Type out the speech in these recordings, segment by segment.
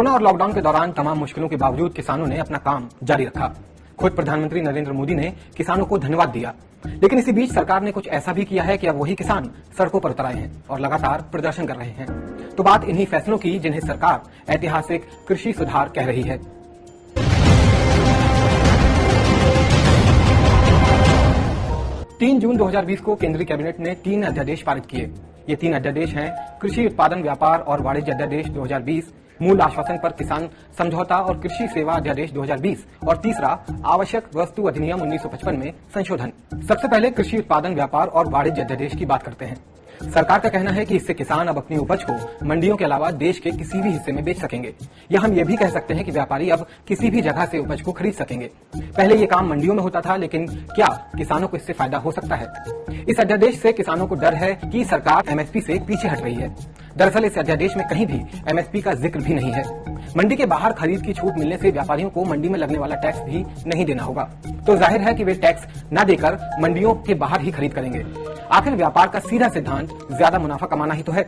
Corona और lockdown के दौरान तमाम मुश्किलों के बावजूद किसानों ने अपना काम जारी रखा। खुद प्रधानमंत्री नरेंद्र मोदी ने किसानों को धन्यवाद दिया। लेकिन इसी बीच सरकार ने कुछ ऐसा भी किया है कि अब वही किसान सड़कों पर उतर आए हैं और लगातार प्रदर्शन कर रहे हैं। तो बात इन्हीं फैसलों की जिन्हें सरकार ऐतिहासिक कृषि सुधार कह रही है। 3 जून 2020 को केंद्रीय कैबिनेट ने 3 अध्यादेश पारित किए। ये 3 अध्यादेश हैं कृषि उत्पादन व्यापार और वाणिज्य अध्यादेश 2020, मूल आश्वासन पर किसान समझौता और कृषि सेवा अध्यादेश 2020 और तीसरा आवश्यक वस्तु अधिनियम 1955 में संशोधन। सबसे पहले कृषि उत्पादन व्यापार और वाणिज्य अध्यादेश की बात करते हैं। सरकार का कहना है कि इससे किसान अब अपनी उपज को मंडियों के अलावा देश के किसी भी हिस्से में बेच सकेंगे, या हम ये भी कह सकते हैं कि व्यापारी अब किसी भी जगह से उपज को खरीद सकेंगे। पहले ये काम मंडियों में होता था, लेकिन क्या किसानों को इससे फायदा हो सकता है? इस अध्यादेश से किसानों को डर है कि सरकार एमएसपी से पीछे हट रही है। दरअसल इस अध्यादेश में कहीं भी एमएसपी का जिक्र भी नहीं है। मंडी के बाहर खरीद की छूट मिलने से व्यापारियों को मंडी में लगने वाला टैक्स भी नहीं देना होगा, तो जाहिर है कि वे टैक्स न देकर मंडियों के बाहर ही खरीद करेंगे। आखिर व्यापार का सीधा सिद्धांत ज्यादा मुनाफा कमाना ही तो है।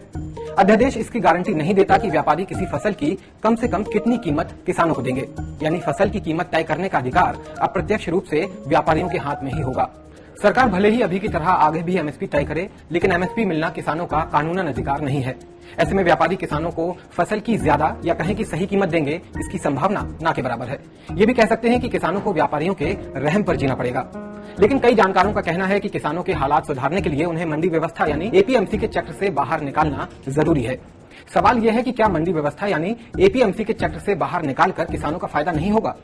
अध्यादेश इसकी गारंटी नहीं देता कि व्यापारी किसी फसल की कम से कम कितनी कीमत किसानों को देंगे, यानी फसल की कीमत तय करने का अधिकार अप्रत्यक्ष रूप से व्यापारियों के हाथ में ही होगा। सरकार भले ही अभी की तरह आगे भी एमएसपी तय करे, लेकिन एमएसपी मिलना किसानों का कानूनन अधिकार नहीं है। ऐसे में व्यापारी किसानों को फसल की ज्यादा या कहें कि सही कीमत देंगे, इसकी संभावना ना के बराबर है। ये भी कह सकते हैं कि किसानों को व्यापारियों के रहम पर जीना पड़ेगा। लेकिन कई जानकारों का कहना है कि किसानों के हालात सुधारने के लिए उन्हें मंडी व्यवस्था यानी एपीएमसी के चक्र से बाहर निकालना जरूरी है। सवाल यह है कि क्या मंडी व्यवस्था यानी एपीएमसी के चक्र से बाहर निकालकर किसानों का फायदा नहीं होगा?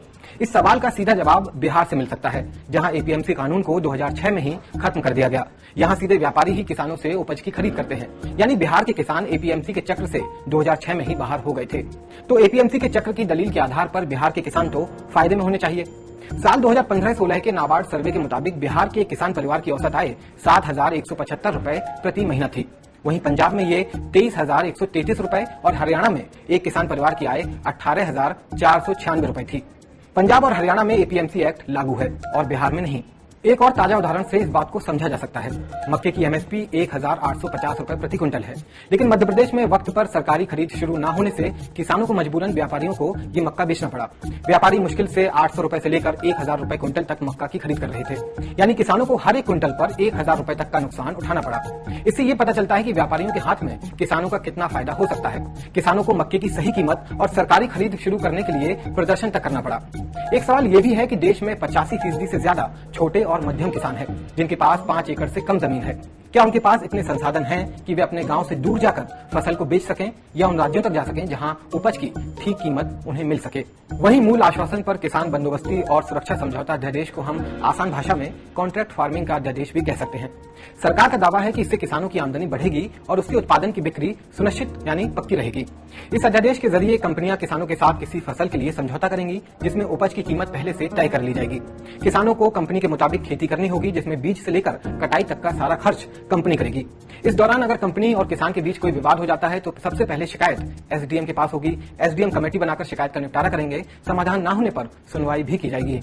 इस सवाल का सीधा जवाब बिहार से मिल सकता है, जहां एपीएमसी कानून को 2006 में ही खत्म कर दिया गया। यहां सीधे व्यापारी ही किसानों से उपज की खरीद करते हैं, यानी बिहार के किसान एपीएमसी के चक्र से 2006 में ही बाहर हो गए थे। तो एपीएमसी के चक्र की दलील के आधार पर बिहार के किसान तो फायदे में होने चाहिए। साल 2015-16 के नाबार्ड सर्वे के मुताबिक बिहार के किसान परिवार की औसत आय 7,175 रुपए प्रति महीना थी। वहीं पंजाब में ये 23,133 रुपए और हरियाणा में एक किसान परिवार की आय 18,496 रुपए थी। पंजाब और हरियाणा में एपीएमसी एक्ट लागू है और बिहार में नहीं। एक और ताजा उदाहरण से इस बात को समझा जा सकता है। मक्के की एमएसपी 1,850 रुपए प्रति क्विंटल है, लेकिन मध्य प्रदेश में वक्त पर सरकारी खरीद शुरू न होने से किसानों को मजबूरन व्यापारियों को ये मक्का बेचना पड़ा। व्यापारी मुश्किल से 800 रुपए से लेकर 1,000 रुपए क्विंटल तक मक्का की खरीद कर रहे थे, यानी किसानों को हर एक क्विंटल पर 1,000 रुपए तक का नुकसान उठाना पड़ा। इससे ये पता चलता है कि व्यापारियों के हाथ में किसानों का कितना फायदा हो सकता है। किसानों को मक्के की सही कीमत और सरकारी खरीद शुरू करने के लिए प्रदर्शन तक करना पड़ा। एक सवाल ये भी है कि देश में 85% से ज्यादा छोटे और मध्यम किसान हैं, जिनके पास 5 एकड़ से कम जमीन है। क्या उनके पास इतने संसाधन हैं कि वे अपने गांव से दूर जाकर फसल को बेच सकें या उन राज्यों तक जा सकें जहां उपज की ठीक कीमत उन्हें मिल सके? वहीं मूल आश्वासन पर किसान बंदोबस्ती और सुरक्षा समझौता अध्यादेश को हम आसान भाषा में कॉन्ट्रैक्ट फार्मिंग का अध्यादेश भी कह सकते हैं। सरकार का दावा है कि इससे किसानों की आमदनी बढ़ेगी और उसके उत्पादन की बिक्री सुनिश्चित यानी पक्की रहेगी। इस अध्यादेश के जरिए कंपनियां किसानों के साथ किसी फसल के लिए समझौता करेंगी जिसमें उपज की कीमत पहले से तय कर ली जाएगी। किसानों को कंपनी के मुताबिक खेती करनी होगी, जिसमें बीज से लेकर कटाई तक का सारा खर्च कंपनी करेगी। इस दौरान अगर कंपनी और किसान के बीच कोई विवाद हो जाता है तो सबसे पहले शिकायत एसडीएम के पास होगी। एसडीएम कमेटी बनाकर शिकायत का निपटारा करेंगे। समाधान न होने पर सुनवाई भी की जाएगी।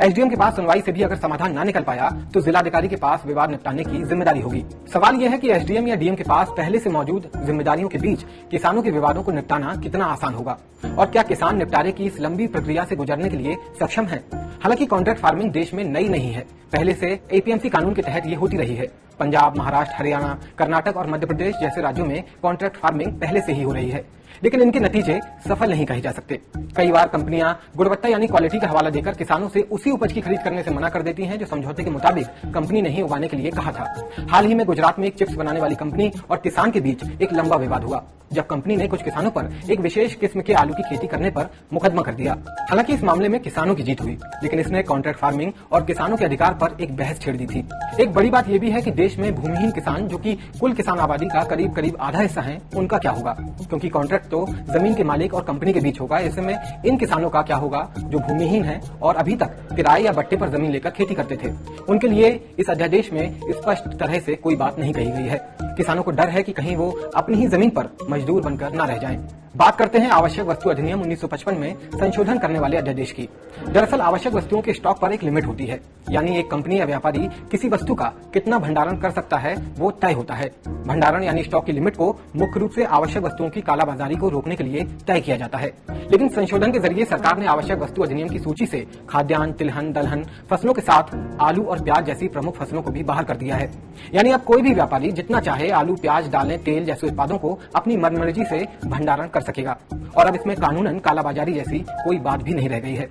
एसडीएम के पास सुनवाई से भी अगर समाधान न निकल पाया तो जिलाधिकारी के पास विवाद निपटाने की जिम्मेदारी होगी। सवाल यह है कि एसडीएम या डीएम के पास पहले से मौजूद जिम्मेदारियों के बीच किसानों के विवादों को निपटाना कितना आसान होगा, और क्या किसान निपटारे की इस लंबी प्रक्रिया से गुजरने के लिए सक्षम है? हालांकि कॉन्ट्रैक्ट फार्मिंग देश में नई नहीं है, पहले से एपीएमसी कानून के तहत ये होती रही है। पंजाब, महाराष्ट्र, हरियाणा, कर्नाटक और मध्य प्रदेश जैसे राज्यों में कॉन्ट्रैक्ट फार्मिंग पहले से ही हो रही है, लेकिन इनके नतीजे सफल नहीं कहे जा सकते। कई बार कंपनियां गुणवत्ता यानी क्वालिटी का हवाला देकर किसानों से उसी उपज की खरीद करने से मना कर देती हैं जो समझौते के मुताबिक कंपनी ने ही उगाने के लिए कहा था। हाल ही में गुजरात में एक चिप्स बनाने वाली कंपनी और किसान के बीच एक लंबा विवाद हुआ, जब कंपनी ने कुछ किसानों पर एक विशेष किस्म के आलू की खेती करने पर मुकदमा कर दिया। हालांकि इस मामले में किसानों की जीत हुई, लेकिन इसने कॉन्ट्रैक्ट फार्मिंग और किसानों के अधिकार पर एक बहस छेड़ दी थी। एक बड़ी बात यह भी है कि देश में भूमिहीन किसान, जो कि कुल किसान आबादी का करीब करीब आधा हिस्सा है, उनका क्या होगा? क्योंकि कॉन्ट्रैक्ट तो जमीन के मालिक और कंपनी के बीच होगा। ऐसे में इन किसानों का क्या होगा जो भूमिहीन हैं और अभी तक किराए या बट्टे पर जमीन लेकर खेती करते थे? उनके लिए इस अध्यादेश में स्पष्ट तरह से कोई बात नहीं कही गई है। किसानों को डर है कि कहीं वो अपनी ही जमीन पर मजदूर बनकर न रह जाएं। बात करते हैं आवश्यक वस्तु अधिनियम 1955 में संशोधन करने वाले अध्यादेश की। दरअसल आवश्यक वस्तुओं के स्टॉक पर एक लिमिट होती है, यानी एक कंपनी या व्यापारी किसी वस्तु का कितना भंडारण कर सकता है वो तय होता है। भंडारण यानी स्टॉक की लिमिट को मुख्य रूप से आवश्यक वस्तुओं की कालाबाजारी को रोकने के लिए तय किया जाता है। लेकिन संशोधन के जरिए सरकार ने आवश्यक वस्तु अधिनियम की सूची से खाद्यान्न, तिलहन, दलहन फसलों के साथ आलू और प्याज जैसी प्रमुख फसलों को भी बाहर कर दिया है। यानी अब कोई भी व्यापारी जितना चाहे आलू, प्याज, दालें, तेल जैसे उत्पादों को अपनी मनमर्जी से भंडारण कर सकेगा और अब इसमें कानूनन कालाबाजारी जैसी कोई बात भी नहीं रह गई है।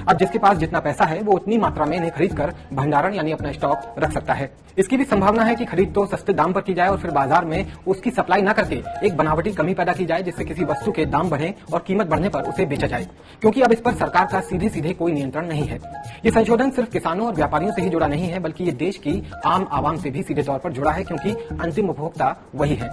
अब जिसके पास जितना पैसा है वो उतनी मात्रा में इन्हें खरीद कर भंडारण यानी अपना स्टॉक रख सकता है। इसकी भी संभावना है कि खरीद तो सस्ते दाम पर की जाए और फिर बाजार में उसकी सप्लाई न करके एक बनावटी कमी पैदा की जाए, जिससे किसी वस्तु के दाम बढ़े और कीमत बढ़ने पर उसे बेचा जाए, क्योंकि अब इस पर सरकार का सीधे सीधे कोई नियंत्रण नहीं है। ये संशोधन सिर्फ किसानों और व्यापारियों से ही जुड़ा नहीं है, बल्कि ये देश की आम आवाम से भी सीधे तौर पर जुड़ा है, क्योंकि अंतिम उपभोक्ता वही है।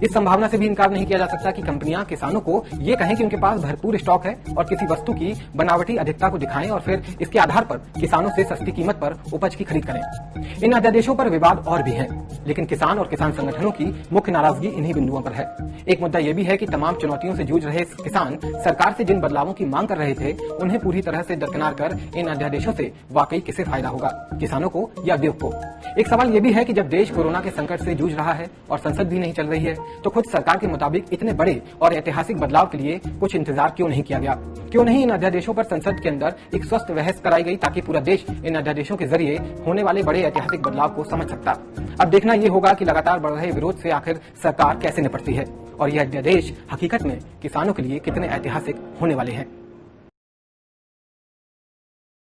इस संभावना से भी इनकार नहीं किया जा सकता कि कंपनियां किसानों को ये कहें कि उनके पास भरपूर स्टॉक है और किसी वस्तु की बनावटी अधिकता को दिखाएं और फिर इसके आधार पर किसानों से सस्ती कीमत पर उपज की खरीद करें। इन अध्यादेशों पर विवाद और भी है, लेकिन किसान और किसान संगठनों की मुख्य नाराजगी इन्हीं बिंदुओं पर है। एक मुद्दा यह भी है कि तमाम चुनौतियों से जूझ रहे किसान सरकार से जिन बदलावों की मांग कर रहे थे उन्हें पूरी तरह से दरकिनार कर इन अध्यादेशों से वाकई किसे फायदा होगा, किसानों को या उद्योग को। एक सवाल यह भी है कि जब देश कोरोना के संकट से जूझ रहा है और संसद भी नहीं चल रही है, तो खुद सरकार के मुताबिक इतने बड़े और ऐतिहासिक बदलाव के लिए कुछ इंतजार क्यों नहीं किया गया? क्यों नहीं इन अध्यादेशों पर संसद के अंदर एक स्वस्थ बहस कराई गई, ताकि पूरा देश इन अध्यादेशों के जरिए होने वाले बड़े ऐतिहासिक बदलाव को समझ सकता। अब देखना ये होगा कि लगातार बढ़ रहे विरोध से आखिर सरकार कैसे निपटती है और यह अध्यादेश हकीकत में किसानों के लिए कितने ऐतिहासिक होने वाले हैं।